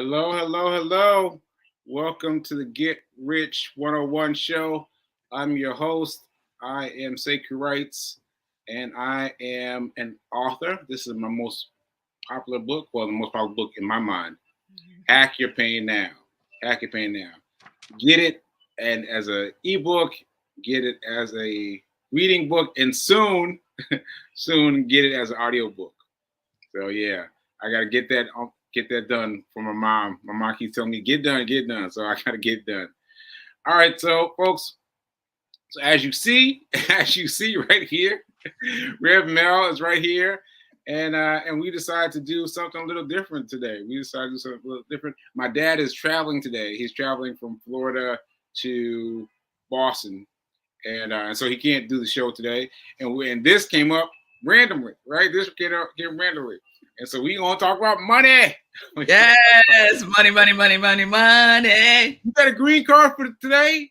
Hello, hello, hello. Welcome to the Get Rich 101 show. I'm your host. I am Sekou Wrights, and I am an author. This is my most popular book, well, the most popular book in my mind. Hack Your Pain Now. Hack Your Pain Now. Get it and as an ebook, get it as a reading book, and soon get it as an audio book. So yeah, I gotta get that done for my mom. My mom keeps telling me get done, get done. So I gotta get done. All right, so folks. So as you see, as you see right here, Rev Mel is right here, and we decided to do something a little different today. We decided to do something a little different. My dad is traveling today. He's traveling from Florida to Boston, and so he can't do the show today. And this came up randomly, right? This came randomly, and so we gonna talk about money. Yes, money, money, money, money, money. You got a green card for today?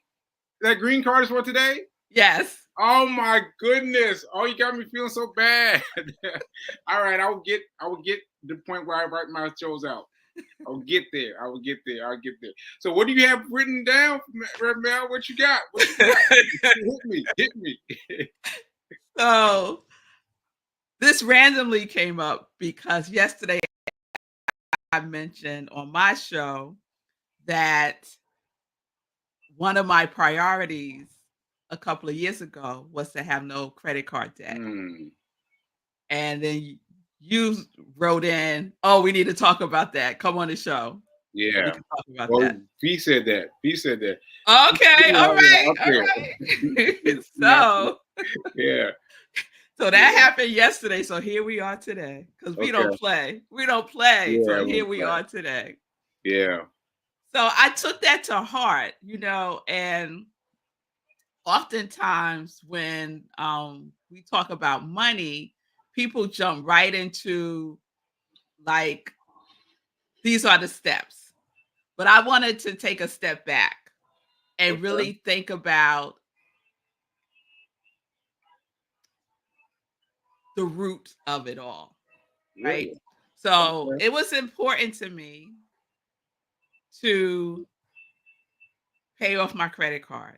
That green card is for today? Yes. Oh my goodness! Oh, you got me feeling so bad. All right, I will get the point where I write my shows out. I'll get there. I'll get there. So, what do you have written down, Red Mel? What you got? Hit me. So, this randomly came up because yesterday I mentioned on my show that one of my priorities a couple of years ago was to have no credit card debt. And then you wrote in, "Oh, we need to talk about that. Come on the show." Yeah. We can talk about that. V said that. Okay. All right. So, yeah. So that happened yesterday. So here we are today because we don't play. We don't play. Yeah, so here we are today. Yeah. So I took that to heart, and oftentimes when we talk about money, people jump right into like, these are the steps. But I wanted to take a step back and really think about the root of it all. Right. Really? So it was important to me to pay off my credit cards.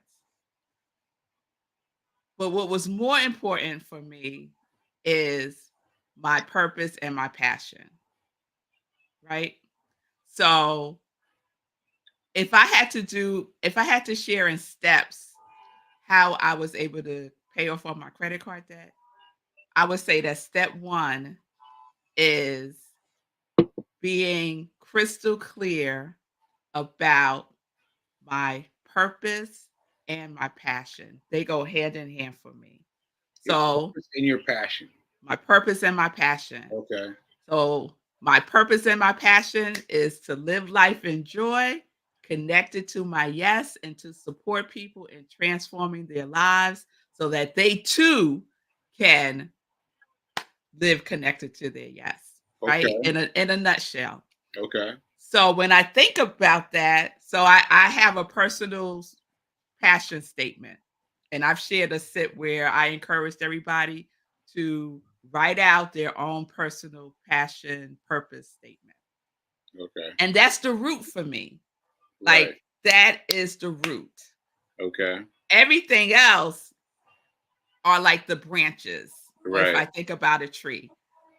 But what was more important for me is my purpose and my passion. Right. So if I had to share in steps how I was able to pay off all my credit card debt, I would say that step one is being crystal clear about my purpose and my passion. They go hand in hand for me. So, in your passion. My purpose and my passion. Okay. So, my purpose and my passion is to live life in joy, connected to my yes, and to support people in transforming their lives so that they too can live connected to their yes. Right? In a nutshell. Okay. So when I think about that, I have a personal passion statement, and I've shared a sit where I encouraged everybody to write out their own personal passion purpose statement. Okay. And that's the root for me. Right. Like that is the root. Okay. Everything else are like the branches. Right. If I think about a tree,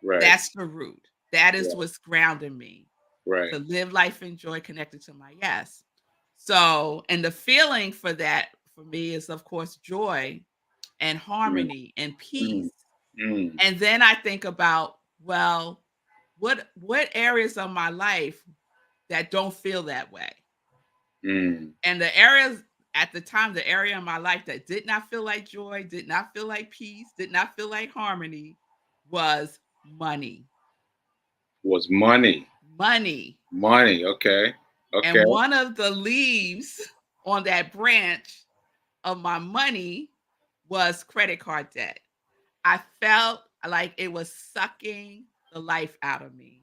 right. That's the root. That is what's grounding me. Right. To live life in joy, connected to my yes. So, and the feeling for that for me is, of course, joy and harmony and peace. And then I think about, well, what areas of my life that don't feel that way? And the areas at the time, the area in my life that did not feel like joy, did not feel like peace, did not feel like harmony was money. Was money. Money. Okay. And one of the leaves on that branch of my money was credit card debt. I felt like it was sucking the life out of me.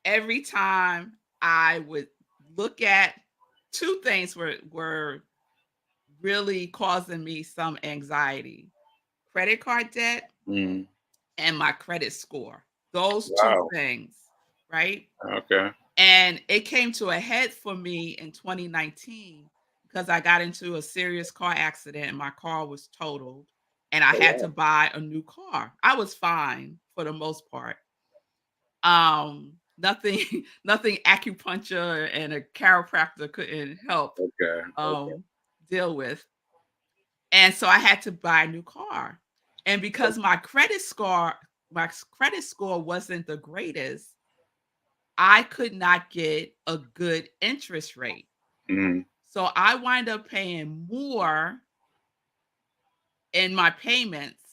Every time I would look at, two things were really causing me some anxiety: credit card debt and my credit score. Those two things, right? Okay. And it came to a head for me in 2019 because I got into a serious car accident and my car was totaled and I Oh, had to wow. buy a new car. I was fine for the most part. Nothing nothing acupuncture and a chiropractor couldn't help Okay. Okay. um deal with. And so I had to buy a new car. And because my credit score wasn't the greatest, I could not get a good interest rate. Mhm. So I wind up paying more in my payments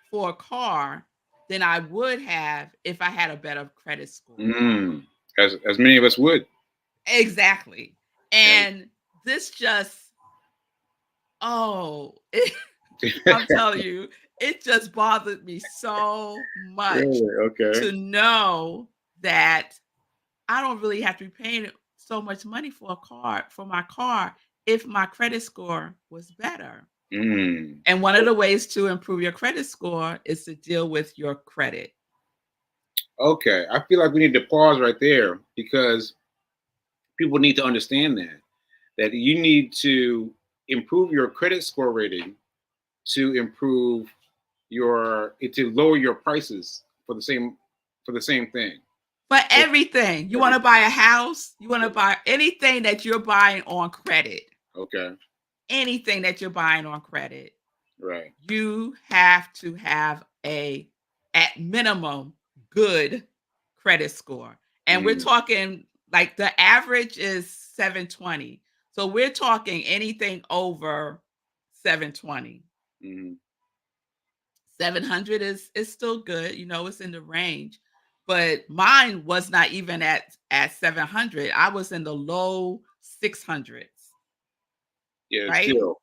for a car than I would have if I had a better credit score. Mm. As many of us would. Exactly. Yeah. And this just, oh, I'm telling you, it just bothered me so much Really? Okay. to know that I don't really have to be paying so much money for my car if my credit score was better. Mm. And one of the ways to improve your credit score is to deal with your credit. Okay. I feel like we need to pause right there because people need to understand that you need to improve your credit score rating to improve your to lower your prices for the same thing. But everything, you want to buy a house, you want to buy anything that you're buying on credit, Okay. anything that you're buying on credit, Right. you have to have at minimum, good credit score. And we're Mm. talking like the average is 720. So we're talking anything over 720. Mm. 700 is still good, it's in the range. But mine was not even at 700. I was in the low 600s, Yeah. right? Still,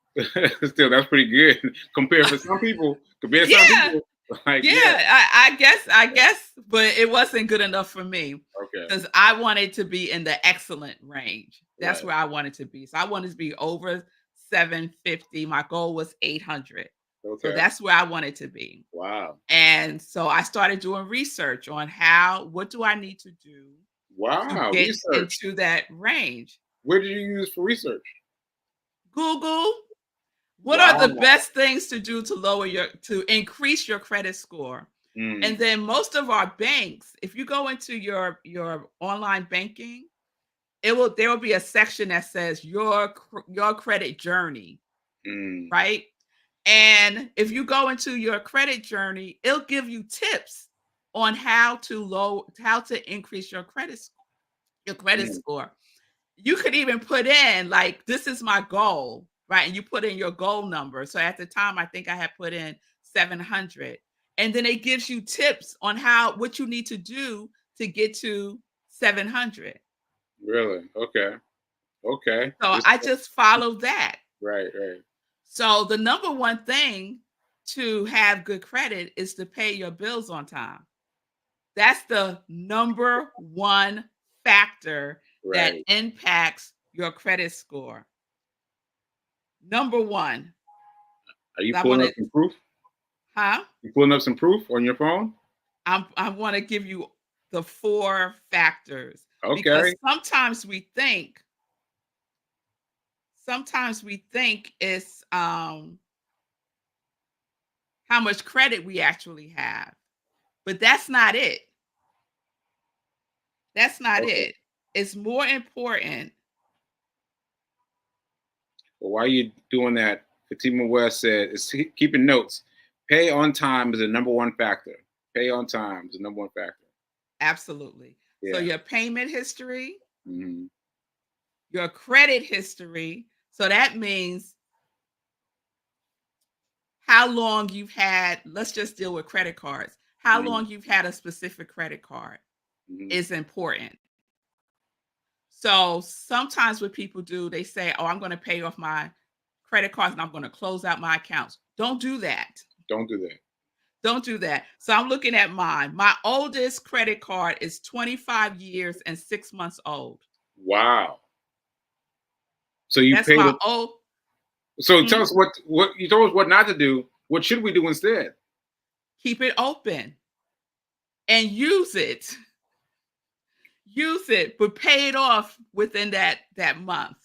still, that's pretty good compared for some people. Compared to some Yeah. people, like Yeah, yeah. I guess, but it wasn't good enough for me Okay. because I wanted to be in the excellent range. That's Right. where I wanted to be. So I wanted to be over 750. My goal was 800. So Okay. that's where I wanted to be. Wow. And so I started doing research on what do I need to do to Wow. get Research. into that range? Where did you use for research? Google, what are the Wow. best things to do to increase your credit score? And Mm. then most of our banks, if you go into your online banking, there will be a section that says your credit journey, Mm. right? And if you go into your credit journey, it'll give you tips on how to increase your credit Mm. score. You could even put in like, this is my goal, right? And you put in your goal number. So at the time, I think I had put in 700. And then it gives you tips on what you need to do to get to 700. Really? Okay. Okay. So This. I just followed that. Right. Right. So the number one thing to have good credit is to pay your bills on time. That's the number one factor that Right. impacts your credit score. Number one. Are you I pulling want up to, some proof? huh? You pulling up some proof on your phone? I want to give you the four factors because Okay. sometimes we think it's how much credit we actually have, but that's not it. That's not Okay. it. It's more important. Well, while you doing that, Fatima West said, "Is keeping notes. Pay on time is the number one factor. Pay on time is the number one factor." Absolutely. So Yeah. your payment history, Hmm. your credit history. So that means how long you've had, let's just deal with credit cards. How Hmm. long you've had a specific credit card Hmm. is important. So sometimes what people do, they say, "Oh, I'm going to pay off my credit cards and I'm going to close out my accounts." Don't do that. Don't do that. Don't do that. So I'm looking at mine. My oldest credit card is 25 years and 6 months old. Wow. So you That's paid my it. old. So tell Hmm? us what you told us what not to do. What should we do instead? Keep it open and use it. use it, but pay it off within that month.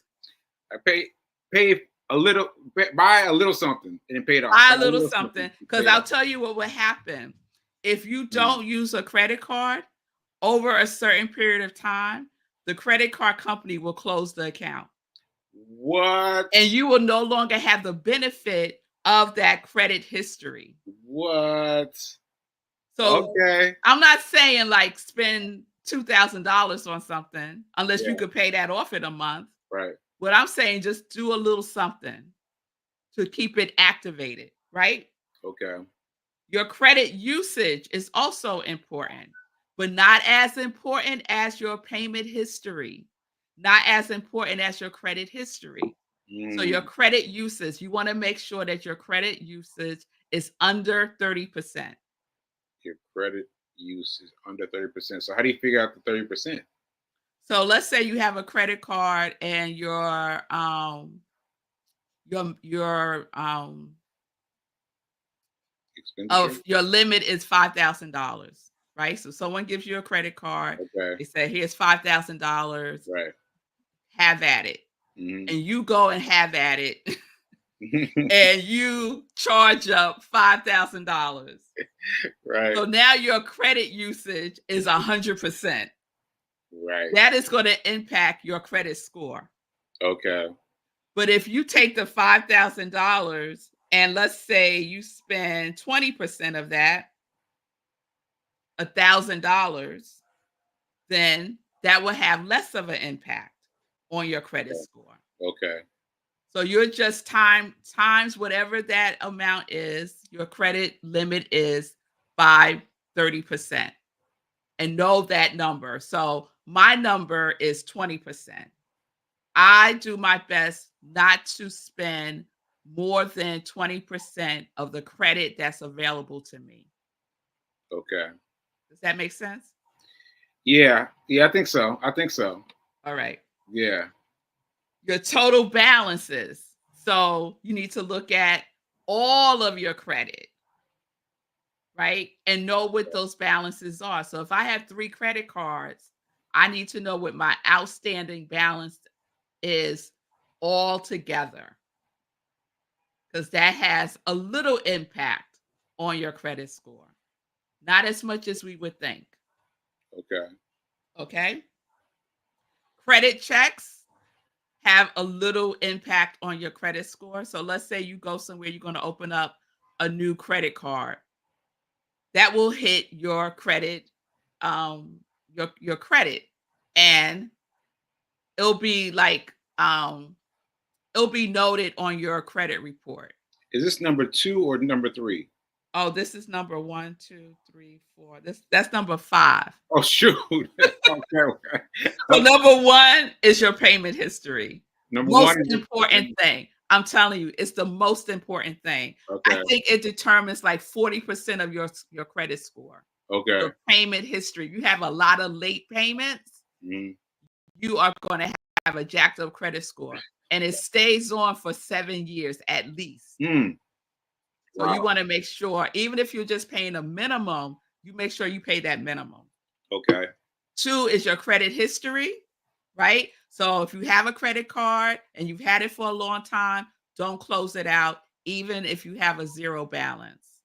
I pay a little, buy a little something and then pay it off. Buy Buy a a little little something, something, and because pay it I'll off. tell you what will happen. If you Mm. don't use a credit card over a certain period of time, the credit card company will close the account. What? And you will no longer have the benefit of that credit history. What? So Okay. I'm not saying like spend $2,000 on something unless you Yeah. could pay that off in a month. Right. What I'm saying, just do a little something to keep it activated, right? Okay. Your credit usage is also important, but not as important as your payment history, not as important as your credit history. So your Mm. credit usage, you want to make sure that your credit usage is under 30%. Your credit use is under 30%. So how do you figure out the 30%? So let's say you have a credit card and your Expenditure? of your limit is $5,000, right? So someone gives you a credit card, Okay. they say, "Here's $5,000, Right. have at it." Hmm. And you go and have at it, and you charge up $5,000. Right. So now your credit usage is 100%. Right. That is gonna impact your credit score. Okay. But if you take the $5,000 and let's say you spend 20% of that, $1,000, then that will have less of an impact on your credit Okay. score. Okay. So you're just times whatever that amount is, your credit limit is by 30%. And know that number. So my number is 20%. I do my best not to spend more than 20% of the credit that's available to me. Okay. Does that make sense? Yeah. Yeah. I think so. I think so. All right. Yeah. Your total balances. So you need to look at all of your credit, right? And know what those balances are. So if I have 3 credit cards, I need to know what my outstanding balance is all together, because that has a little impact on your credit score. Not as much as we would think. Okay. Okay. Credit checks have a little impact on your credit score. So let's say you go somewhere, you're going to open up a new credit card. That will hit your credit, your credit, and it'll be like it'll be noted on your credit report. Is this number 2 or number 3? Oh, this is number one, two, three, four. That's number 5. Oh, shoot. Okay. Okay. So Okay. number 1 is your payment history. Number Most one is important thing. I'm telling you, it's the most important thing. I okay. think it determines like 40% of your credit score. Okay. Your payment history. You have a lot of late payments, Mhm. you are gonna have a jacked up credit score, and it stays on for 7 years at least. Mm. So you Wow. wanna make sure, even if you're just paying a minimum, you make sure you pay that minimum. Okay. 2 is your credit history, right? So if you have a credit card and you've had it for a long time, don't close it out, even if you have a 0 balance.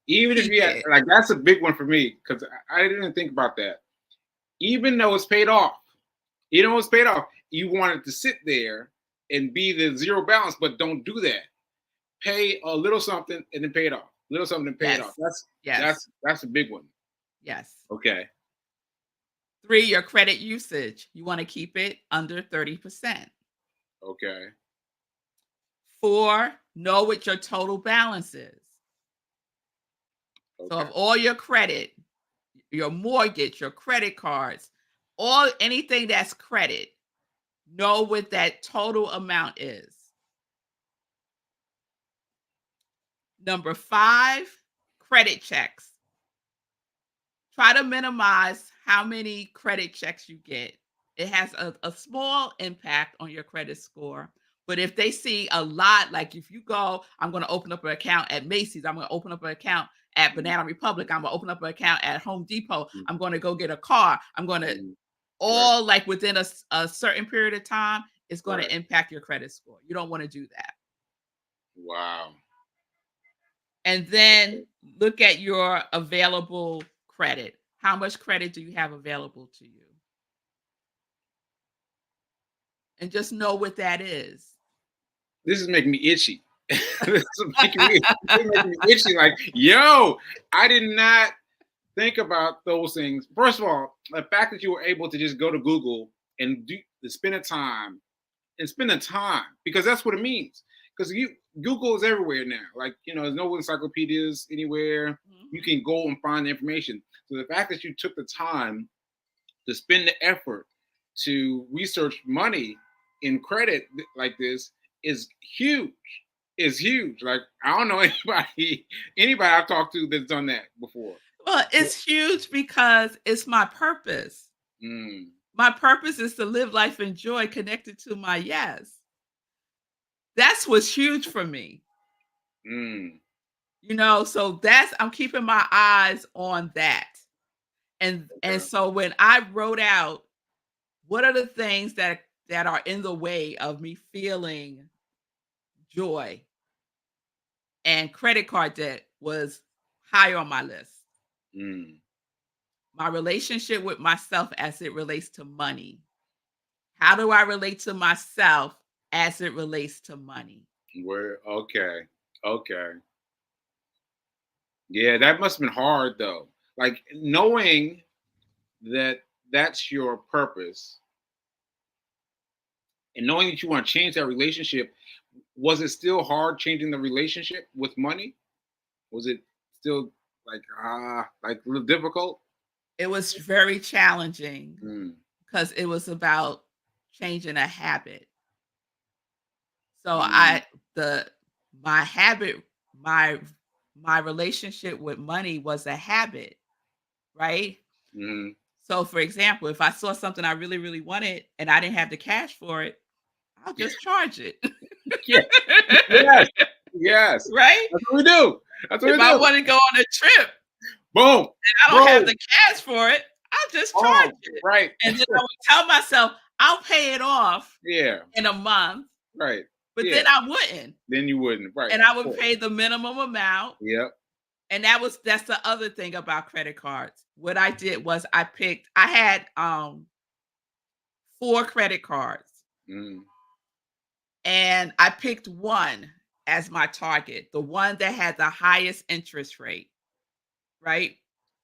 Even if Keep you had, it. like, that's a big one for me because I didn't think about that. Even though it's paid off, it's paid off. You want it to sit there and be the zero balance, but don't do that. Pay a little something and then pay it off. Little something and pay it off. Yes. Yes. That's a big one. Yes. Okay. 3, your credit usage. You wanna keep it under 30%. Okay. 4, know what your total balance is. So Okay. of all your credit, your mortgage, your credit cards, all anything that's credit, know what that total amount is. Number 5, credit checks. Try to minimize how many credit checks you get. It has a small impact on your credit score. But if they see a lot, like if you go, I'm going to open up an account at Macy's, I'm going to open up an account at Mhm. Banana Republic, I'm going to open up an account at Home Depot, Mhm. I'm going to go get a car, I'm going to, Mhm. Right. all like within a certain period of time, it's going Right. to impact your credit score. You don't want to do that. Wow. And then look at your available credit. How much credit do you have available to you? And just know what that is. This is making me itchy. This is making me itchy. Like, yo, I did not think about those things. First of all, the fact that you were able to just go to Google and spend the time, because that's what it means. Because you Google is everywhere now. Like, there's no encyclopedias anywhere. You Mhm. can go and find the information. So the fact that you took the time to spend the effort to research money in credit like this is huge. Is huge. Like, I don't know anybody I've talked to that's done that before. Well, it's huge because it's my purpose. Mm, My purpose is to live life in joy connected to my yes. That's what's huge for me. mm, So that's I'm keeping my eyes on that. And okay. so when I wrote out what are the things that are in the way of me feeling joy, and credit card debt was high on my list. Mm, My relationship with myself as it relates to money. How do I relate to myself as it relates to money? we're okay. Okay. Yeah, that must have been hard though. Like, knowing that that's your purpose and knowing that you want to change that relationship, was it still hard changing the relationship with money? Was it still like a little difficult? It was very challenging Mm, because it was about changing a habit. So mm, the my habit, my my relationship with money was a habit, right? mm. So for example, if I saw something I really, really wanted and I didn't have the cash for it, I'll just charge it. Yeah, yes, yes. Right? That's what we do. That's what If we I do. want to go on a trip Boom, I don't have the boom, cash for it, I'll just charge boom. it. Right. And then I would tell myself, I'll pay it off Yeah. in a month, Right. but Yeah. then I wouldn't. Then you wouldn't. Right. And Of I would course. pay the minimum amount. Yep. And that's the other thing about credit cards. What I did was I had 4 credit cards Mm. and I picked one as my target, the one that had the highest interest rate, right?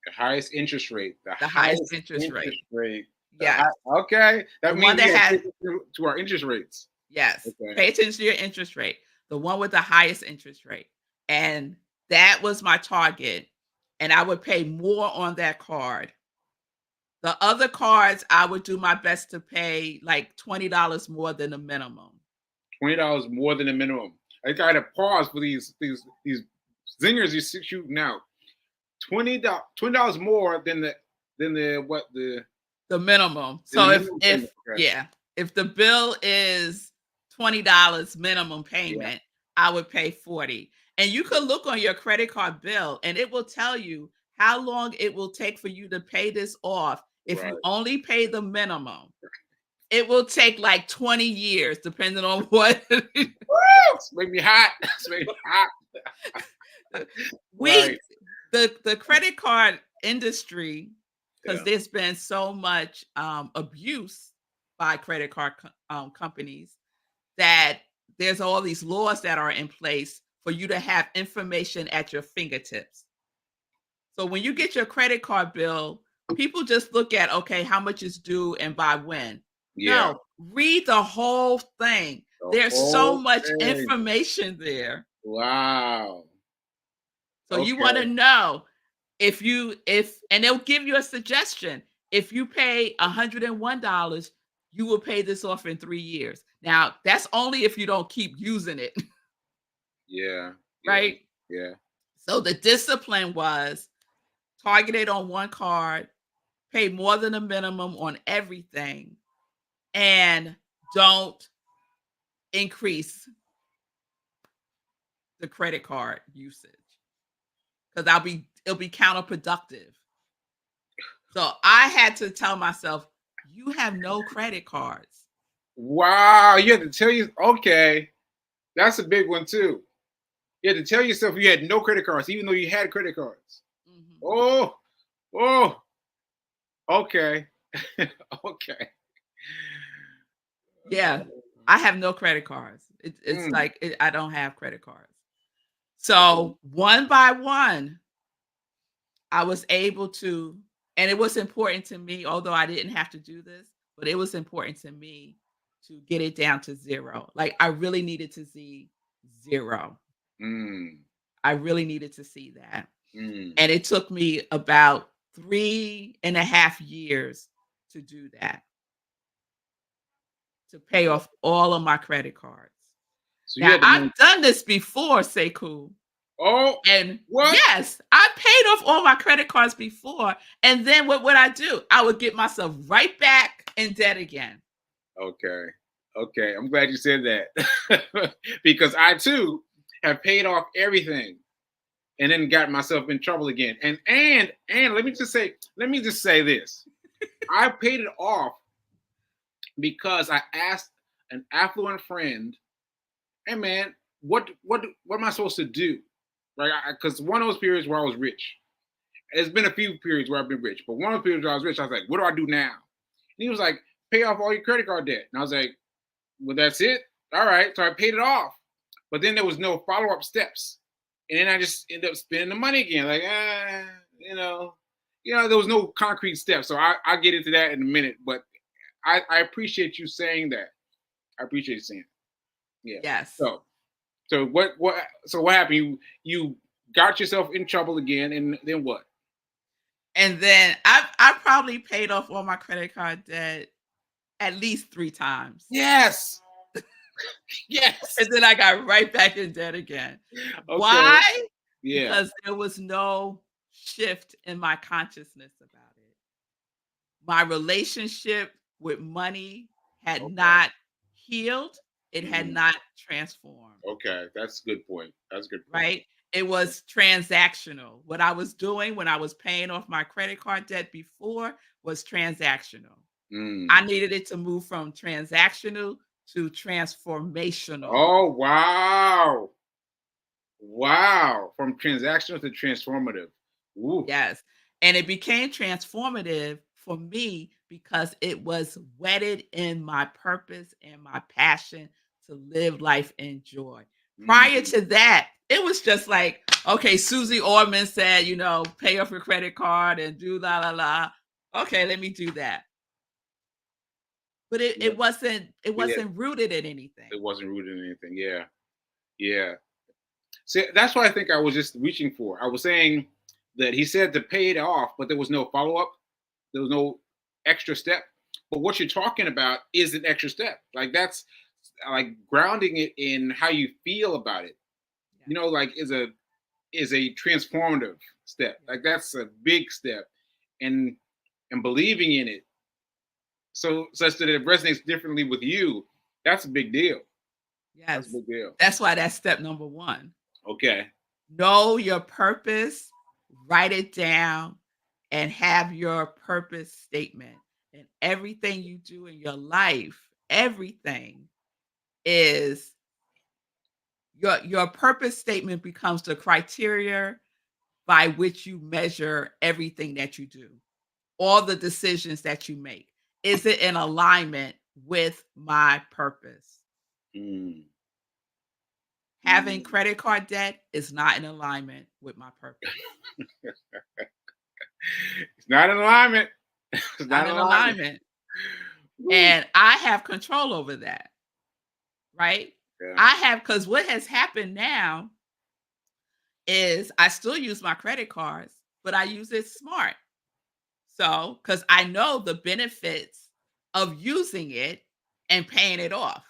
The highest interest rate. The The highest highest interest interest rate. rate. Yes. Okay. The That one means that we got to had pay attention to our interest rates. Yes, Okay. pay attention to your interest rate. The one with the highest interest rate. And that was my target, and I would pay more on that card. The other cards, I would do my best to pay like $20 more than the minimum. $20 more than the minimum. I got to pause for these zingers you're shooting out. $20 more than the what The minimum. than the So if minimum payment. if Okay. yeah, if the bill is $20 minimum Yeah. payment, I would pay 40. And you could look on your credit card bill and it will tell you how long it will take for you to pay this off if you Right. only pay the minimum. It will take like 20 years depending on what Woo! It's making me hot. It's making me hot. we Right. the credit card industry, because Yeah. there's been so much abuse by credit card companies, that there's all these laws that are in place for you to have information at your fingertips. So when you get your credit card bill, people just look at, okay, how much is due and by when. Yeah. No, read the whole thing. The There's so whole much thing. information there. Wow. So you want to Okay. know if and they'll give you a suggestion. If you pay $101, you will pay this off in 3 years. Now, that's only if you don't keep using it, Yeah. Yeah. right? Yeah. So the discipline was targeted on one card, pay more than a minimum on everything, and don't increase the credit card usage because it'll be counterproductive. So I had to tell myself, you have no credit cards. Wow, you had to tell you. Okay, that's a big one too. You had to tell yourself you had no credit cards, even though you had credit cards. Mhm. Oh, oh, okay, okay. Yeah, I have no credit cards. It's Mm, like I don't have credit cards. okay. So one by one, I was able to, and it was important to me, although I didn't have to do this, but it was important to me to get it down to zero. Like I really needed to see zero. Mm, I really needed to see that. mm. And it took me about 3.5 years to do that, to pay off all of my credit cards. So you Now, had to I've make. done this before, Sekou, Oh, and what? yes, I paid off all my credit cards before, and then what would I do? I would get myself right back in debt again. Okay, okay. I'm glad you said that because I too have paid off everything and then got myself in trouble again. And let me just say this. I paid it off because I asked an affluent friend, "Hey man, what am I supposed to do?" Right? Because one of those periods where I was rich. There's been a few periods where I've been rich, but one of the periods where I was rich, I was like, "What do I do now?" And he was like, "Pay off all your credit card debt." And I was like, "Well, that's it. All right." So I paid it off, but then there was no follow up steps, and then I just ended up spending the money again. Like, there was no concrete steps. So I'll get into that in a minute, but I appreciate you saying that. I appreciate you saying it. Yeah. Yes. So what happened? You got yourself in trouble again, and then what? And then I probably paid off all my credit card debt at least 3 times. Yes. And Yes. then I got right back in debt again. Okay. Why? Yeah. Because there was no shift in my consciousness about it. My relationship with money had Okay. not healed, it had Mhm. not transformed, Okay. That's a good point. That's a good point. right? It was transactional. What I was doing when I was paying off my credit card debt before was transactional. I Mm. needed it to move from transactional to transformational. Oh wow. Wow. From transactional to transformative. Ooh. Yes, and it became transformative for me because it was wedded in my purpose and my passion to live life in joy. Prior Mm. to that, it was just like, okay, Susie Orman said, pay off your credit card and do la la la. Okay, let me do that. But it, Yeah. it wasn't it Yeah. wasn't rooted in anything. It wasn't rooted in anything. Yeah. Yeah. See, that's what I think I was just reaching for. I was saying that he said to pay it off, but there was no follow up. There was no extra step. But what you're talking about is an extra step. Like that's like grounding it in how you feel about it. Yeah, Like is a transformative step. yeah. Like that's a big step, and believing in it, so such that it resonates differently with you. That's a big deal. That's a Yes. big deal. That's why that's step number 1. Okay. Know your purpose, write it down, and have your purpose statement. And everything you do in your life, everything is your purpose statement becomes the criteria by which you measure everything that you do, all the decisions that you make. Is it in alignment with my purpose? Mm, Having mm. credit card debt is not in alignment with my purpose. It's not in alignment. It's not Not in in alignment. alignment. Woo. And I have control over that, right? Yeah. I have, because what has happened now is I still use my credit cards, but I use it smart. So, because I know the benefits of using it and paying it off.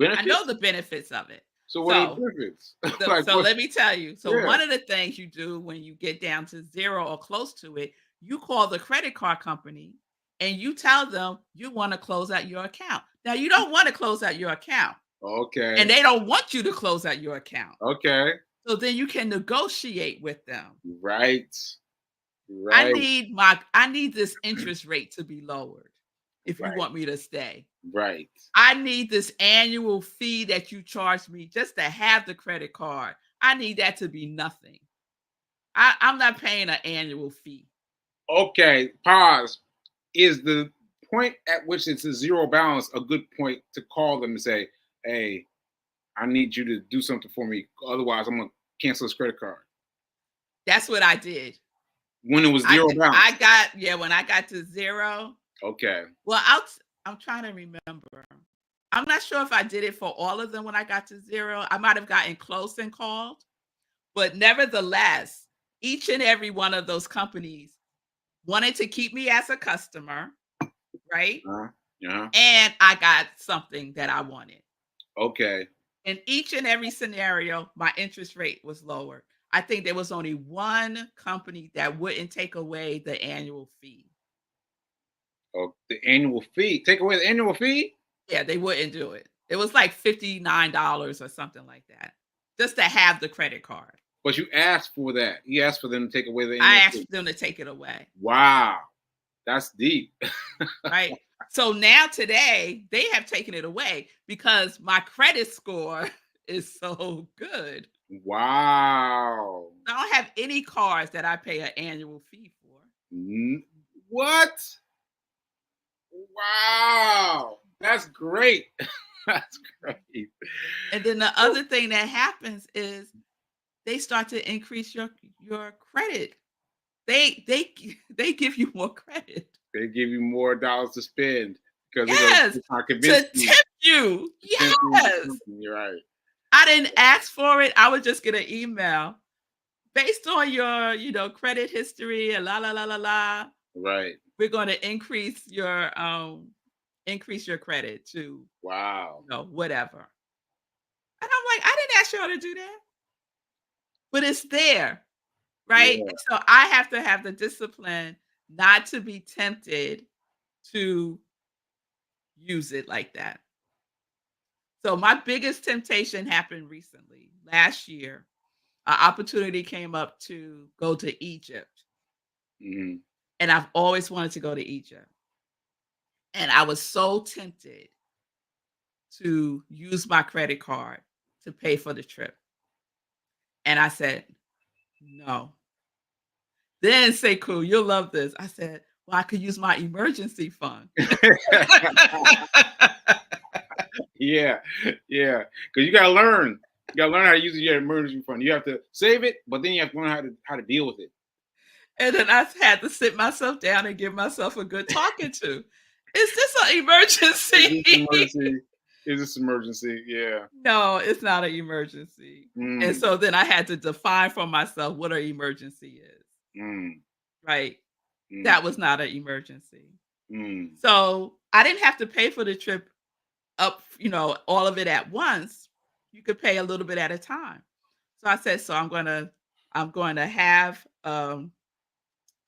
I know the Benefits. benefits of it. So what are the So, benefits? so, Like so what? let me tell you. So, Yeah. one of the things you do when you get down to zero or close to it, you call the credit card company and you tell them you want to close out your account. Now, you don't want to close out your account, and Okay. they don't want you to close out your account. Okay. So then you can negotiate with them. Right. Right. I need this interest rate to be lowered if you Right. want me to stay. Right. I need this annual fee that you charge me just to have the credit card. I need that to be nothing. I'm not paying an annual fee. Okay. Pause. Is the point at which it's a zero balance a good point to call them and say, "Hey, I need you to do something for me. Otherwise, I'm gonna cancel this credit card." That's what I did. When it was zero balance. When I got to 0, Okay. well, I'm trying to remember. I'm not sure if I did it for all of them when I got to 0. I might have gotten close and called, but nevertheless, each and every one of those companies wanted to keep me as a customer, right? Yeah. And I got something that I wanted. Okay. In each and every scenario, my interest rate was lower. I think there was only one company that wouldn't take away the annual fee. Oh, the annual fee. Take away the annual fee, Yeah, they wouldn't do it. It was like $59 or something like that, just to have the credit card. but you asked for that. You asked for them to take away the I annual fee. asked them to take it away, Wow, that's deep. right? So now today, they have taken it away because my credit score is so good. Wow. I don't have any cards that I pay an annual fee for. N- What? Wow, that's great. That's great. And then the other thing that happens is they start to increase your credit. They give you more credit. They give you more dollars to spend because Yes, they're trying to convince to you. tip you. Convince you into Yes. something. You're right. I didn't ask for it. I would just get an email based on your, credit history and la la la la la. Right. We're going to increase your credit to, Wow. whatever. And I'm like, I didn't ask y'all to do that, but it's there. Right? Yeah. And so I have to have the discipline not to be tempted to use it like that. So my biggest temptation happened recently. Last year, an opportunity came up to go to Egypt, Mhm. and I've always wanted to go to Egypt. And I was so tempted to use my credit card to pay for the trip. And I said, "No." Then say, "Cool, you'll love this." I said, "Well, I could use my emergency fund." Yeah, yeah. Because you gotta learn. You gotta learn how to use your emergency fund. You have to save it, but then you have to learn how to deal with it. And then I had to sit myself down and give myself a good talking to. Is this an Is this emergency? emergency? Is this emergency? Yeah. No, it's not an emergency. And Mm, so then I had to define for myself what an emergency is, mm, right? mm, That was not an emergency. mm, So I didn't have to pay for the trip up, all of it at once. You could pay a little bit at a time. So I said, so I'm going to have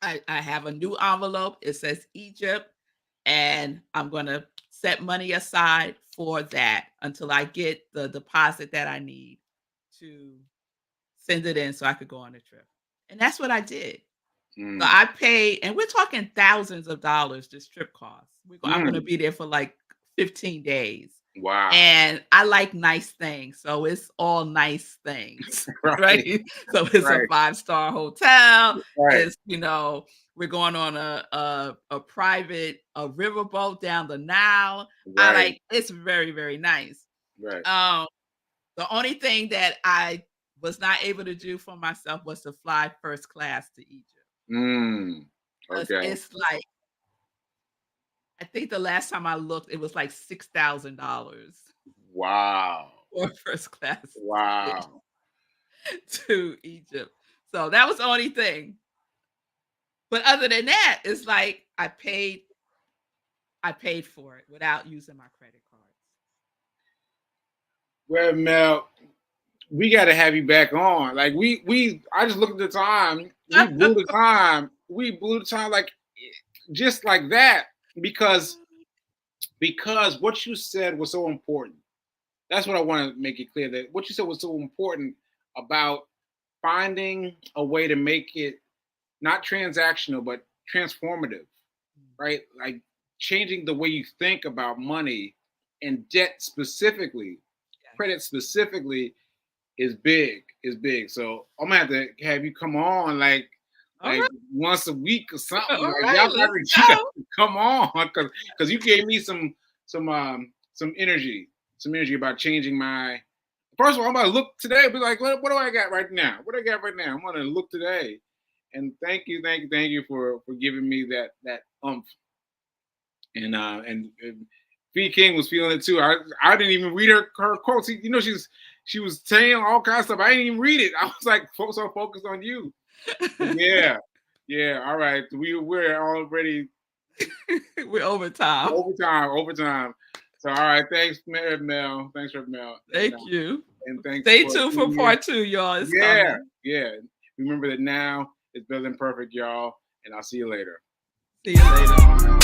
I have a new envelope. It says Egypt, and I'm going to set money aside for that until I get the deposit that I need to send it in so I could go on the trip. And that's what I did. So mm, I paid, and we're talking thousands of dollars this trip costs. I'm going to mm. be there for like 15 days. Wow. And I like nice things. So it's all nice things, right? Right. So it's a Right. five-star hotel. Right. It's, we're going on a private riverboat down the Nile. I Right. like it's very, very nice. Right. Um, the only thing that I was not able to do for myself was to fly first class to Egypt. Mm. 'Cause Okay. it's like I think the last time I looked, it was like $6,000 Wow. for first class ticket Wow. to Egypt. So that was the only thing. But other than that, it's like I paid for it without using my credit cards. Well, Mel, we got to have you back on. Like I just looked at the time. We blew the time. We blew the time like just like that because what you said was so important. That's what I want to make it clear that what you said was so important about finding a way to make it not transactional, but transformative, right? Like changing the way you think about money and debt specifically, credit specifically is big, is big. So I'm gonna have you come on All like right. once a week or something. All Like right. y'all Let's you got go. to come on because you gave me some energy, about changing my. First of all, I'm gonna look today. Be like, what do I got right now? What do I got right now? I'm gonna look today, and thank you for giving me that umph. And V King was feeling it too. I didn't even read her quotes. You know, she was saying all kinds of stuff. I didn't even read it. I was like so focused on you. But yeah. All right, we're already We're overtime. overtime. So all right, thanks, Mel. Thanks for Mel. Thank you. And thanks Stay for tuned for part 2, y'all. It's yeah, coming. yeah. Remember that now it's better than perfect, y'all. And I'll see you later. See you later.